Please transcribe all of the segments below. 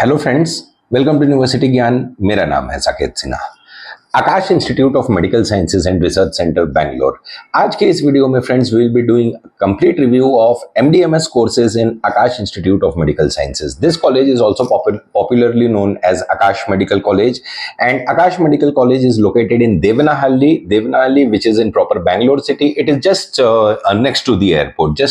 Hello friends, welcome to university Gyan. मेरा नाम है Saket Sinha. Akash institute of medical Sciences and Research Centre Bangalore. आज के इस वीडियो में friends will be doing complete review of MDMS courses in Akash institute of medical Sciences. This college is also popularly known as Akash Medical College, and Akash Medical College is located in Devanahalli, which is in proper Bangalore city. It is just next to the airport,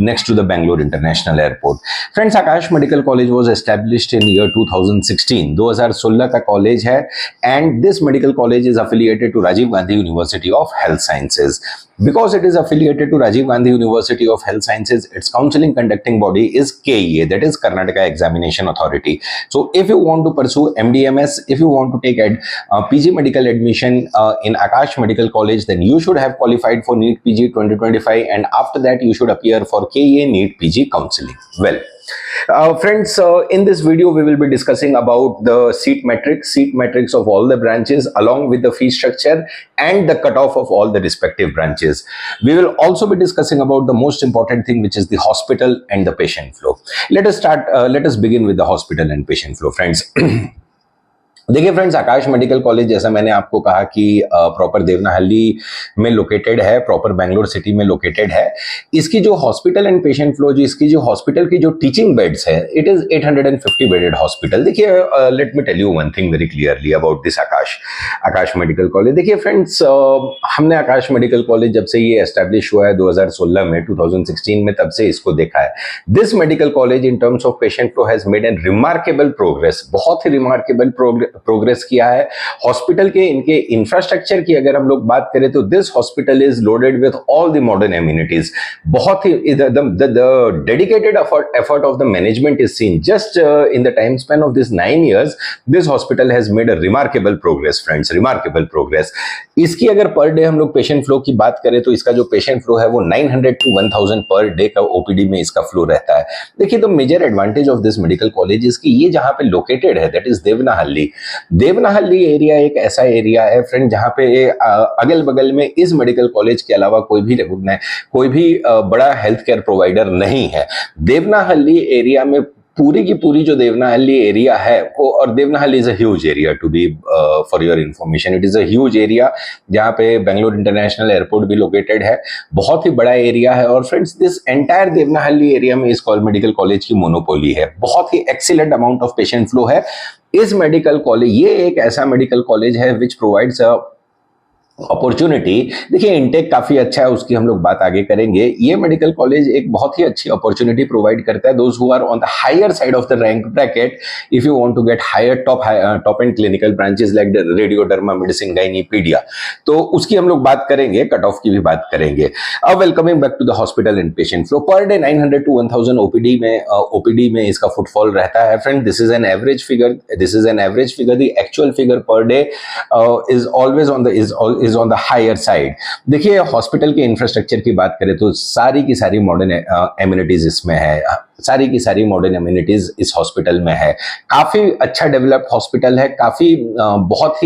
next to the Bangalore International Airport. Friends, Akash Medical College was established in year 2016. 2016 का college है, and this medical college is affiliated to Rajiv Gandhi University of Health Sciences. Because it is affiliated to Rajiv Gandhi University of Health Sciences, its counseling conducting body is KEA, that is Karnataka Examination Authority. So if you want to pursue MDMS, if you want to take PG medical admission in Akash Medical College, then you should have qualified for NEET PG 2025, and after that you should appear for KEA NEET PG counseling. Well, friends, in this video we will be discussing about the seat metrics of all the branches along with the fee structure and the cutoff of all the respective branches. We will also be discussing about the most important thing, which is the hospital and the patient flow. Let us begin with the hospital and patient flow, friends. देखिए friends, आकाश medical college जैसा मैंने आपको कहा कि proper Devanahalli में located है, proper Bangalore city में located है। इसकी जो हॉस्पिटल एंड पेशेंट फ्लो, जो इसकी जो हॉस्पिटल की जो टीचिंग बेड्स है, इट इज 850 बेडेड हॉस्पिटल। देखिए, let me tell you one thing very clearly about this Akash medical college. देखिए फ्रेंड्स, हमने आकाश मेडिकल कॉलेज जब से ये एस्टेब्लिश हुआ है 2016 में, 2016 में, तब से इसको देखा है। This medical college in terms of patient flow has made an remarkable progress, बहुत ही रिमार्केबल प्रोग्रेस किया है। हॉस्पिटल के इनके इंफ्रास्ट्रक्चर की अगर हम लोग बात करें तो this hospital is loaded with all the modern amenities. बहुत ही the dedicated effort of the management is seen just in the time span of this 9 years. This hospital has made a remarkable progress friends, remarkable progress. इसकी अगर per day हम लोग patient flow की बात करें तो इसका जो पेशेंट फ्लो है वो 900 to 1000 पर डे का ओपीडी में इसका फ्लो रहता है। देखिए, the major advantage of this medical college is कि ये जहां पे लोकेटेड है, दैट इज देवनाहल्ली एरिया एक ऐसा एरिया है फ्रेंड जहां पे अगल बगल में इस मेडिकल कॉलेज के अलावा कोई भी बड़ा हेल्थ केयर प्रोवाइडर नहीं है। देवनाहल्ली एरिया में पूरी की पूरी जो देवनाहल्ली एरिया है वो, और Devanahalli is a huge area, to be for your information, it is a huge area जहाँ पे बेंगलोर इंटरनेशनल एयरपोर्ट भी लोकेटेड है। बहुत ही बड़ा एरिया है। और friends, this entire Devanahalli area में इस मेडिकल कॉलेज की मोनोपोली है। बहुत ही excellent amount of patient flow है इस मेडिकल कॉलेज। ये एक ऐसा मेडिकल कॉलेज है विच प्रोवाइड्स अपॉर्चुनिटी। देखिए, इनटेक काफी अच्छा है, उसकी हम लोग बात आगे करेंगे। ये मेडिकल कॉलेज एक बहुत ही अच्छी अपॉर्चुनिटी प्रोवाइड करता है those who are on the higher side of the rank bracket, if you want to get higher top and clinical branches like radio, derma, medicine, gynae, paedia, तो उसकी हम लोग बात करेंगे, कट ऑफ की भी बात करेंगे। अब welcoming back to the hospital and patient flow. Per day 900 to 1000 OPD में इसका फुटफॉल रहता है friend. This is an average figure, the actual figure per day is always on the higher side. देखिए, हॉस्पिटल के infrastructure की बात करें तो सारी की सारी मॉडर्न एमिनिटीज इसमें है, सारी की सारी मॉडर्न एमिनिटीज इस हॉस्पिटल में है। काफी अच्छा डेवलप्ड हॉस्पिटल है, काफी बहुत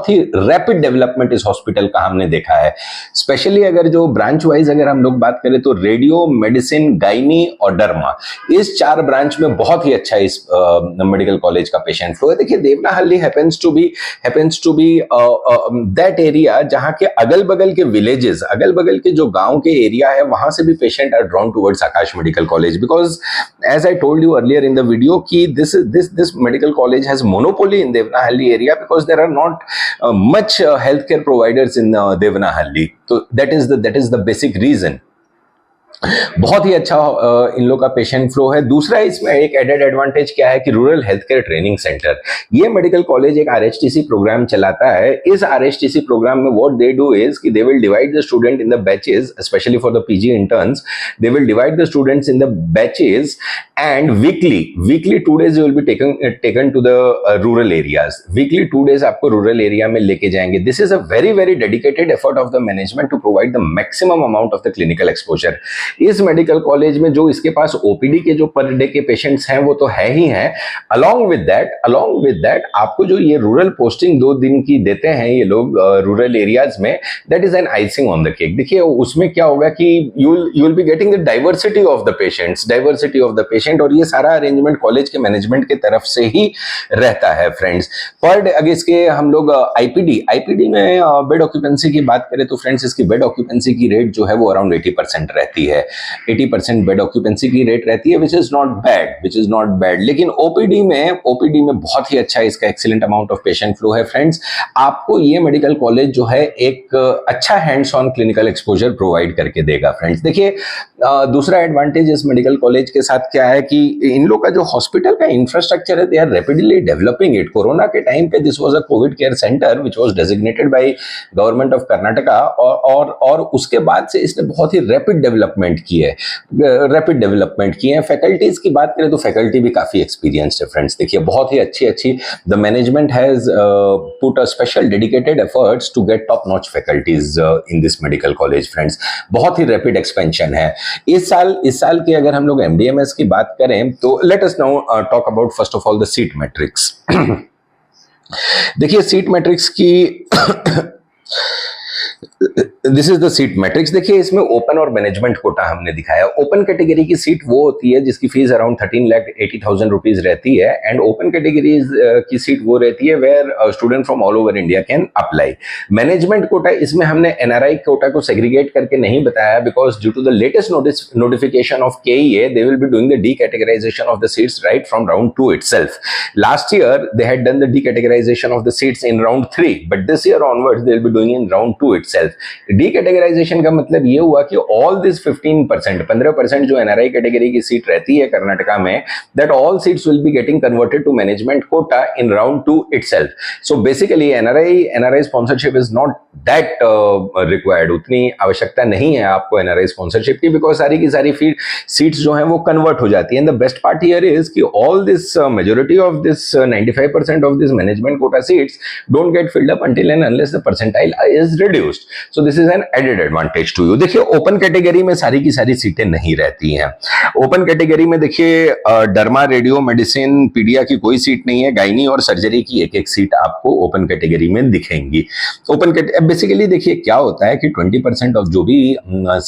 ही रैपिड डेवलपमेंट इस हॉस्पिटल का हमने देखा है। स्पेशली अगर जो ब्रांच वाइज अगर हम लोग बात करें तो रेडियो, मेडिसिन, गायनी और डर्मा, इस 4 ब्रांच में बहुत ही अच्छा इस मेडिकल कॉलेज का पेशेंट फ्लो है। देखिए, Devanahalli happens to be that area जहां के अगल बगल के विलेजेस, अगल बगल के जो गांव के एरिया है, वहां से भी patient are drawn towards Akash medical college, because as I told you earlier in the video ki this medical college has monopoly in Devanahalli area because there are not much healthcare providers in Devanahalli, so that is the basic reason. बहुत ही अच्छा इन लोग का patient flow है। दूसरा इसमें एक added advantage क्या है कि rural health care training centre, ये मेडिकल कॉलेज एक RHTC प्रोग्राम चलाता है। इस RHTC प्रोग्राम में व्हाट दे डू इज कि they will divide the student in the batches, specially for the PG interns, they will divide the students in the batches and weekly 2 days will be taken to the rural areas. Weekly 2 days आपको rural area में लेके जाएंगे। This is a very dedicated effort of the management to provide the maximum amount of the clinical exposure. इस medical college में जो इसके पास OPD के जो पर डे के पेशेंट्स हैं वो तो है ही हैं, अलोंग विद दैट आपको जो ये रूरल पोस्टिंग 2 दिन की देते हैं ये लोग रूरल एरियाज में, that is an icing on the cake. देखिए उसमें क्या होगा कि you will be getting the diversity of the patient, और ये सारा अरेंजमेंट कॉलेज के मैनेजमेंट की तरफ से ही रहता है फ्रेंड्स। पर डे अगर इसके हम लोग आईपीडी में बेड ऑक्यूपेंसी की बात करें तो फ्रेंड्स इसकी बेड ऑक्यूपेंसी की रेट जो है वो अराउंड 80% रहती है, 80% बेड ऑक्यूपेंसी की रेट रहती है, विच इज नॉट बैड। लेकिन ओपीडी में बहुत ही अच्छा इसका excellent amount of patient flow है फ्रेंड्स। आपको ये मेडिकल कॉलेज जो है एक अच्छा hands on clinical exposure provide करके देगा फ्रेंड्स। देखिए दूसरा एडवांटेज इस मेडिकल कॉलेज के साथ क्या है कि इन लोग का जो हॉस्पिटल का इंफ्रास्ट्रक्चर है, they are rapidly developing it. Corona के टाइम पे this was a covid care centre which was designated by government of Karnataka, और उसके बाद से इसने बहुत ही रैपिड डेवलपमेंट किए हैं। फैकल्टीज की बात करें तो फैकल्टी भी काफी एक्सपीरियंस्ड है फ्रेंड्स। देखिए बहुत ही अच्छी the management has put a special dedicated efforts to get top notch faculties in this medical college friends. बहुत ही रैपिड एक्सपेंशन है इस साल की। अगर हम लोग एमडीएमएस की बात करें तो let us now talk about first of all the seat matrix. देखिए सीट मैट्रिक्स की this is the seat matrix. देखिए इसमें ओपन और मैनेजमेंट कोटा हमने दिखाया। ओपन कैटेगरी की सीट वो होती है जिसकी फीस अराउंड 13,80,000 रुपीज रहती है, एंड ओपन कैटेगरी की सीट वो रहती है where student from all over India can apply. Management quota, इसमें हमने एनआरआई कोटा को सेग्रीगेट करके नहीं बताया because due to the latest notification of KEA they will be doing the decategorisation of the seats right from round 2 itself. Last year they had done the decategorization of the seats in round 3, but this year onwards they will be doing in round 2 itself. डीकैटेगराइजेशन का मतलब ये हुआ कि all this 15% जो NRI category की seat रहती है कर्नाटका में, that all seats will be getting converted to management quota in round 2 itself. So basically NRI sponsorship is not that required. उतनी आवश्यकता नहीं है आपको एनआरआई स्पॉन्सरशिप की, बिकॉज सारी की सारी सीट्स जो है वो कन्वर्ट हो जाती है। And the best part here is कि all this majority of this 95% of this management quota seats don't get filled up until and unless the percentile is reduced. So this is an added advantage to you. देखिए open category में सारी की सारी सीटें नहीं रहती हैं। Open category में देखिए डर्मा, रेडियो, मेडिसिन, पीडिया की कोई सीट नहीं है। गायनी और सर्जरी की एक सीट आपको ओपन कैटेगरी में दिखेंगी। बेसिकली देखिए क्या होता है कि 20% ऑफ जो भी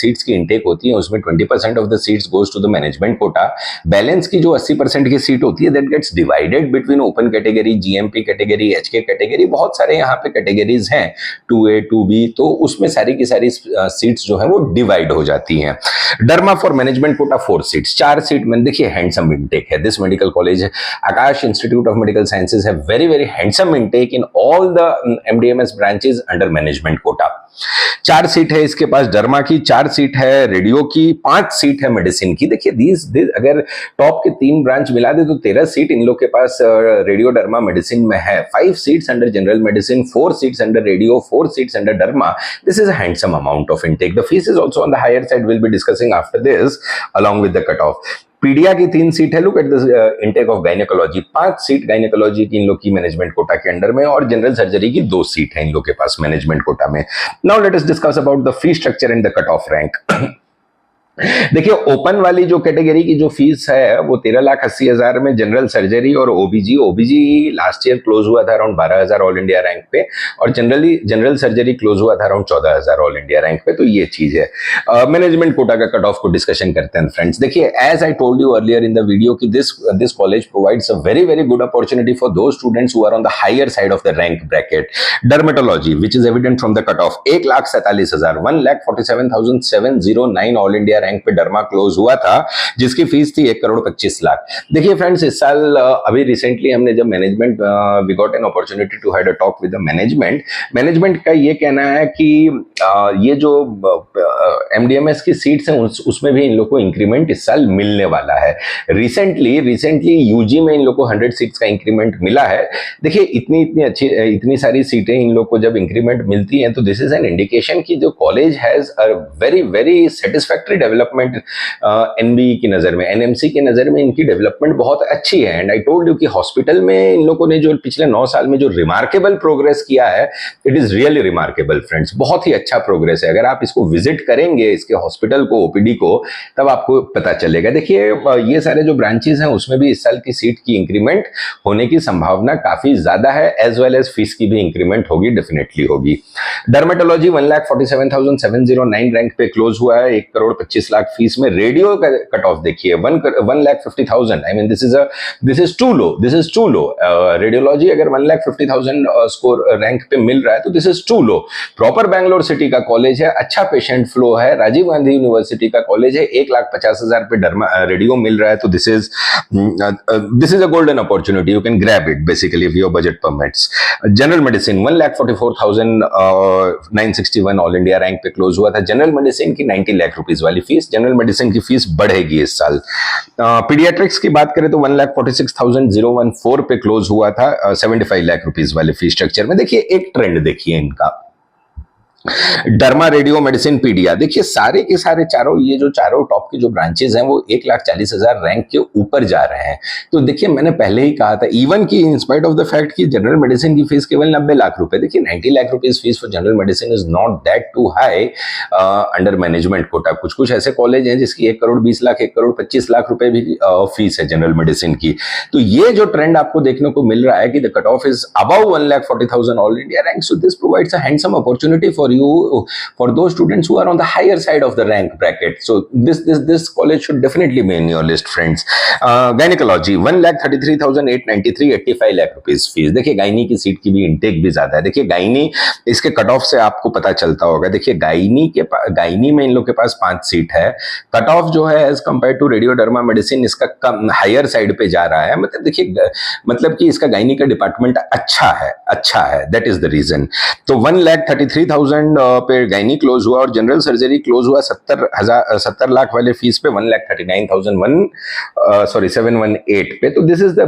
सीट्स की इंटेक होती है उसमें 20% of the seats goes to the management quota. Balance की जो 80% की सीट होती है that gets divided between open category, GMP category, HK category. बहुत सारे यहाँ पे कैटेगरीज हैं 2A 2B, तो उसमें सारी की सारी सीट्स जो है वो डिवाइड हो जाती हैं। Derma for management quota 4 seats, 4 seat में देखिए हैंडसम इनटेक है। This medical college Aakash institute of medical sciences है very handsome intake in all the MD MS branches under management quota. 4 seat है इसके पास डर्मा की, 4 सीट है रेडियो की, 5 सीट है मेडिसिन की। देखिए these अगर टॉप के 3 ब्रांच मिला दे तो 13 सीट इन लोग के पास रेडियो, डर्मा, मेडिसिन में है। 5 seats under general medicine, 4 seats under radio, 4 seats under derma. This is a handsome amount of intake. The fees is also on the higher side. We'll be discussing after this along with the cutoff. पीडिया की 3 seat है। Look at the intake of gynaecology, 5 seat gynaecology की इन लोग की management quota के under में, और general surgery की 2 seat है इन लोग के पास मैनेजमेंट कोटा में। Now let us discuss about the fee structure and the cut of rank. देखिए ओपन वाली जो कैटेगरी की जो फीस है वो 13,80,000 में जनरल सर्जरी और ओबीजी लास्ट ईयर क्लोज हुआ था अराउंड 12,000 ऑल इंडिया रैंक पे, और जनरल सर्जरी क्लोज हुआ था अराउंड 14,000 ऑल इंडिया रैंक पे। तो ये चीज है। मैनेजमेंट कोटा का कट ऑफ को डिस्कशन करते हैं फ्रेंड्स। देखिए as I told you earlier in the video कि this college provides a very good opportunity for those students who are on the higher side of the rank bracket. Dermatology which is evident from the cut off 1,47,000, 1,47,709 all India rank पे derma close हुआ था, जिसकी fees थी 1,25,00,000। देखिए friends इस साल अभी recently हमने जब management we got an opportunity to had a talk with the management का ये कहना है कि ये जो एमडीएमएस की सीट्स हैं उसमें भी इन लोग को इंक्रीमेंट इस साल मिलने वाला है। रिसेंटली यूजी में इन लोग को 100 सीट्स का इंक्रीमेंट मिला है। देखिए इतनी सारी सीटें इन लोग को जब इंक्रीमेंट मिलती हैं तो दिस इज एन इंडिकेशन कि जो college has a very satisfactory development development NB की नज़र में, एनएमसी की नज़र में इनकी डेवलपमेंट बहुत अच्छी है। एंड आई टोल्ड यू कि हॉस्पिटल में इन लोगों ने जो पिछले 9 साल में जो रिमार्केबल प्रोग्रेस किया है, it is really remarkable friends, बहुत ही अच्छा प्रोग्रेस है। अगर आप इसको विजिट करेंगे, इसके हॉस्पिटल को, ओपीडी को, तब आपको पता चलेगा। देखिए ये सारे जो ब्रांचेस हैं उसमें भी इस साल की सीट की इंक्रीमेंट होने की संभावना काफ़ी ज़्यादा है, एज वेल एज फीस की भी इंक्रीमेंट होगी, डेफिनेटली होगी। डर्मेटोलॉजी 1,47,709 रैंक पे क्लोज हुआ है, 1,25,00,000 फीस में। रेडियो का कट ऑफ देखिए 1,50,000, I mean this is too low. Radiology अगर 1,50,000 स्कोर रैंक पे मिल रहा है तो this is too low. Proper Bangalore city का कॉलेज है, अच्छा पेशेंट फ्लो है, राजीव गांधी यूनिवर्सिटी का कॉलेज है, 1,50,000 पे रेडियो मिल रहा है, तो this is a golden opportunity, you can grab it basically if your budget permits. General medicine 1,44,961 all India rank पे क्लोज हुआ था। जनरल मेडिसिन की 90 लाख रुपीस वाली फीस, जनरल मेडिसिन की फीस बढ़ेगी इस साल। पीडियाट्रिक्स की बात करें तो 1,46,014 पे क्लोज हुआ था, 75 लाख रुपीस वाले फीस स्ट्रक्चर में। देखिए एक ट्रेंड देखिए इनका, डर्मा, रेडियो, मेडिसिन, पीडिया, देखिए सारे के सारे चारों टॉप के जो ब्रांचेस हैं वो 1,40,000 रैंक के ऊपर जा रहे हैं। तो देखिए मैंने पहले ही कहा था, इवन की in spite of the fact कि जनरल मेडिसिन की फीस केवल 90 लाख रुपए, देखिए 90 lakh rupees fees for general medicine is not that too high under management quota. कुछ ऐसे कॉलेज हैं जिसकी 1,20,00,000, 1,25,00,000 रुपए भी फीस है जनरल मेडिसिन की। तो ये जो ट्रेंड आपको देखने को मिल रहा है कि the cut of is above 1,40,000 all India rank, so this provides a handsome opportunity for you, for those students who are on the higher side of the rank bracket. So this college should definitely be in your list, friends. Gynecology 1,33,893, 85 lakh rupees fees. देखिए gynae की seat की भी intake भी ज्यादा है। देखिए gynae इसके cut off से आपको पता चलता होगा। देखिए गायनी में इन लोग के पास 5 सीट है। कट ऑफ जो है as compared to radio derma medicine इसका कम हायर साइड पे जा रहा है। मतलब देखिए मतलब कि इसका गायनी का डिपार्टमेंट अच्छा है, दैट इज द रीजन। तो 1,33,000 पे गायनी क्लोज हुआ और जनरल सर्जरी क्लोज हुआ 70 लाख वाले फीस पे 1,39,718 पे। तो this is the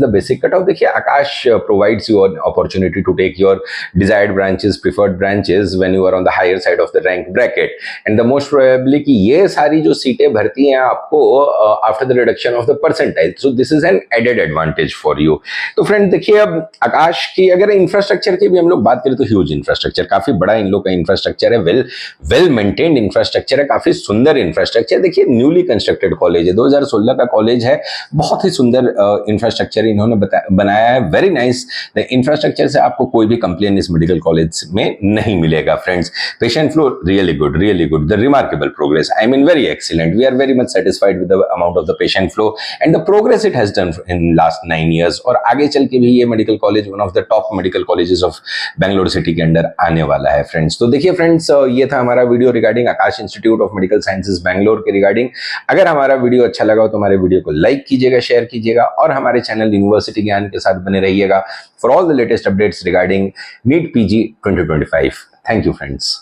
basic cut off. देखिए Aakash provides you an opportunity to take your desired branches, preferred branches when you are on the higher side of the rank bracket, and the most probably कि ये सारी जो सीटें भरती हैं आपको after the reduction of the percentile, so this is an added advantage for you. तो friend देखिए अब आकाश की अगर इंफ्रास्ट्रक्चर की भी हम लोग बात करें तो ह्यूज इंफ्रास्ट्रक्चर, काफी बड़ा इन लोग का इंफ्रास्ट्रक्चर है, वेल मेंटेन्ड इंफ्रास्ट्रक्चर है, काफी सुंदर इंफ्रास्ट्रक्चर। देखिए न्यूली कंस्ट्रक्टेड कॉलेज है, 2016 का कॉलेज है, बहुत ही सुंदर इंफ्रास्ट्रक्चर इन्होंने बनाया है, वेरी नाइस। इंफ्रास्ट्रक्चर से आपको कोई भी कंप्लेन इस मेडिकल कॉलेज में नहीं मिलेगा friends. Patient flow really good, the remarkable progress, I mean very excellent. We are very much satisfied with the amount of the patient flow and the progress it has done in last 9 years। और आगे चल के भी ये medical college one of the top medical colleges of Bangalore city के under आने वाला है फ्रेंड्स। तो देखिए फ्रेंड्स ये था हमारा video regarding Akash institute of medical sciences Bangalore के रिगार्डिंग। अगर हमारा वीडियो अच्छा लगा तो हमारे वीडियो को लाइक कीजिएगा, शेयर कीजिएगा और हमारे चैनल यूनिवर्सिटी ज्ञान के साथ बने रहिएगा for all the latest updates regarding NEET PG 2025। Thank you friends.